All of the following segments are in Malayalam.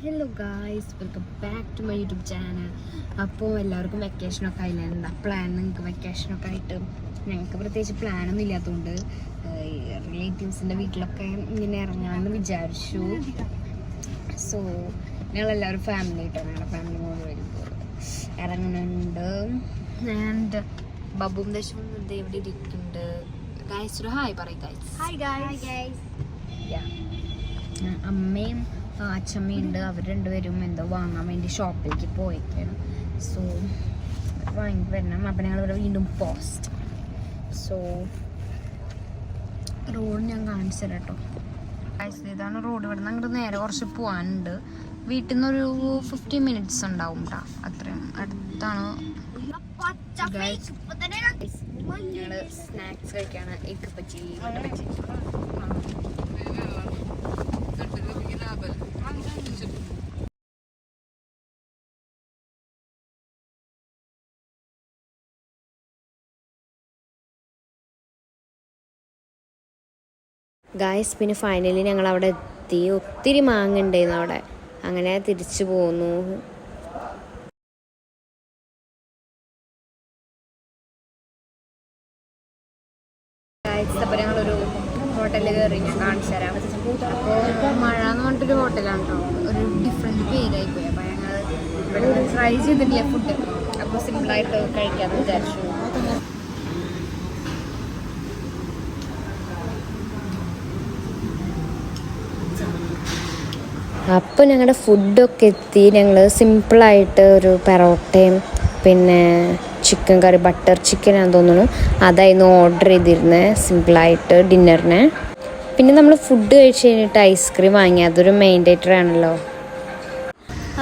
Hello guys, welcome back to my YouTube channel. അപ്പോൾ എല്ലാവർക്കും വെക്കേഷനൊക്കെ ആയില്ലേ? എന്താ പ്ലാൻ നിങ്ങൾക്ക് വെക്കേഷനൊക്കെ ആയിട്ട്? ഞങ്ങൾക്ക് പ്രത്യേകിച്ച് പ്ലാനൊന്നും ഇല്ലാത്തതുകൊണ്ട് റിലേറ്റീവ്സിൻ്റെ വീട്ടിലൊക്കെ ഇങ്ങനെ ഇറങ്ങാമെന്ന് വിചാരിച്ചു. സോ ഞങ്ങളെല്ലാവരും ഫാമിലി ആയിട്ടോ, ഞങ്ങളുടെ ഫാമിലി മുഴുവൻ ഇറങ്ങുന്നുണ്ട്. ആൻഡ് ബബും ദശും ഇവിടെ ഇരിക്കുന്നുണ്ട്. ഗായ്സ് ഒരു ഹായ് പറയും. അമ്മയും അച്ഛമ്മയുണ്ട്. അവർ രണ്ടുപേരും എന്തോ വാങ്ങാൻ വേണ്ടി ഷോപ്പിലേക്ക് പോയേക്കാണ്. സോ വാങ്ങി വരണം. അപ്പം ഞങ്ങളിവിടെ വീണ്ടും പോസ്റ്റ്. സോ റോഡ് ഞാൻ കാണിച്ചു തരാം കേട്ടോ. ഇതാണ് റോഡ്. ഇവിടെ നിന്ന് അങ്ങോട്ട് നേരെ കുറച്ച് പോകാനുണ്ട്. വീട്ടിൽ നിന്നൊരു 15 മിനിറ്റ്സ് ഉണ്ടാവും കേട്ടോ. അത്രയും അടുത്താണ്. ഞങ്ങൾ സ്നാക്സ് കഴിക്കാണ്. എഗ് ബജി, മുട്ട ബജി. ഗായ്സ് പിന്നെ ഫൈനലി ഞങ്ങൾ അവിടെ എത്തി. ഒത്തിരി മാങ്ങ ഉണ്ടായിരുന്നു അവിടെ. അങ്ങനെ തിരിച്ചു പോന്നു. അപ്പോൾ ഞങ്ങളൊരു ഹോട്ടലിൽ കയറി. ഞാൻ കാണിച്ചു തരാം. അപ്പോൾ മഴ എന്ന് പറഞ്ഞിട്ടൊരു ഹോട്ടലാണ് കേട്ടോ. ഒരു ഡിഫറെൻറ്റ് പേരായി പോയി. അപ്പോൾ ഞങ്ങൾ ഇവിടെ ട്രൈ ചെയ്തിട്ടില്ല ഫുഡ്. അപ്പോൾ സിമ്പിളായിട്ട് കഴിക്കാമെന്ന് വിചാരിച്ചു. അപ്പോൾ ഞങ്ങളുടെ ഫുഡൊക്കെ എത്തി. ഞങ്ങൾ സിമ്പിളായിട്ട് ഒരു പെറോട്ടയും പിന്നെ ചിക്കൻ കറി, ബട്ടർ ചിക്കനാണെന്ന് തോന്നുന്നു, അതായിരുന്നു ഓർഡർ ചെയ്തിരുന്നത് സിമ്പിളായിട്ട് ഡിന്നറിന്. പിന്നെ നമ്മൾ ഫുഡ് കഴിച്ച് കഴിഞ്ഞിട്ട് ഐസ്ക്രീം വാങ്ങി. അതൊരു മെയിൻഡേറ്ററി ആണല്ലോ.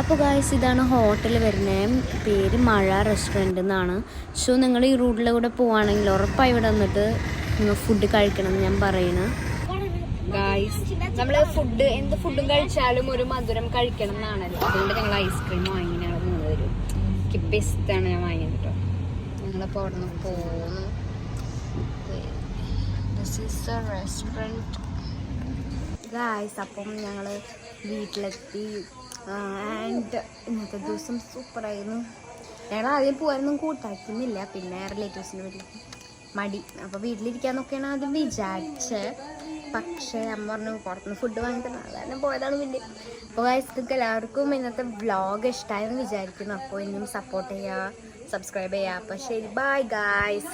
അപ്പോൾ ഗായ്സ് ഇതാണ് ഹോട്ടൽ വരുന്നത്. പേര് മഴ റെസ്റ്റോറൻറ്റ് എന്നാണ്. സോ നിങ്ങൾ ഈ റൂട്ടിലൂടെ പോവുകയാണെങ്കിൽ ഉറപ്പായി ഇവിടെ വന്നിട്ട് നിങ്ങൾ ഫുഡ് കഴിക്കണം എന്ന് ഞാൻ പറയുന്നത്. ഗായ്സ് നമ്മൾ എന്ത് ഫുഡും കഴിച്ചാലും ഒരു മധുരം കഴിക്കണം എന്നാണല്ലോ. അതുകൊണ്ട് ഞങ്ങൾ ഐസ്ക്രീം വാങ്ങി. ഞങ്ങൾ 3 പേരും കിപ്പിസ്റ്റാണ് ഞാൻ വാങ്ങിയത് കേട്ടോ. ഞങ്ങളിപ്പോൾ അവിടെ നിന്ന് പോകുന്നു. This is A restaurant guys. അപ്പം ഞങ്ങൾ വീട്ടിലെത്തി. ആൻഡ് ഇന്നത്തെ ദിവസം സൂപ്പറായിരുന്നു. ഞങ്ങൾ ആദ്യം പോകാനൊന്നും കൂട്ടാക്കുന്നില്ല. പിന്നെ റിലേറ്റീവ്സിൻ്റെ വീട്ടിൽ മടി. അപ്പോൾ വീട്ടിലിരിക്കാന്നൊക്കെയാണ് ആദ്യം വിചാരിച്ചത്. പക്ഷേ അമ്മ പറഞ്ഞു പുറത്തുനിന്ന് ഫുഡ് വാങ്ങി തന്നെ, അതാണ് പോയതാണ്. പിന്നെ അപ്പോൾ ഗായ്സ് എല്ലാവർക്കും ഇന്നത്തെ വ്ളോഗ് ഇഷ്ടമായെന്ന് വിചാരിക്കുന്നു. അപ്പോൾ ഇനിയും സപ്പോർട്ട് ചെയ്യുക, സബ്സ്ക്രൈബ് ചെയ്യുക. അപ്പോൾ ശരി, ബൈ ഗായ്സ്.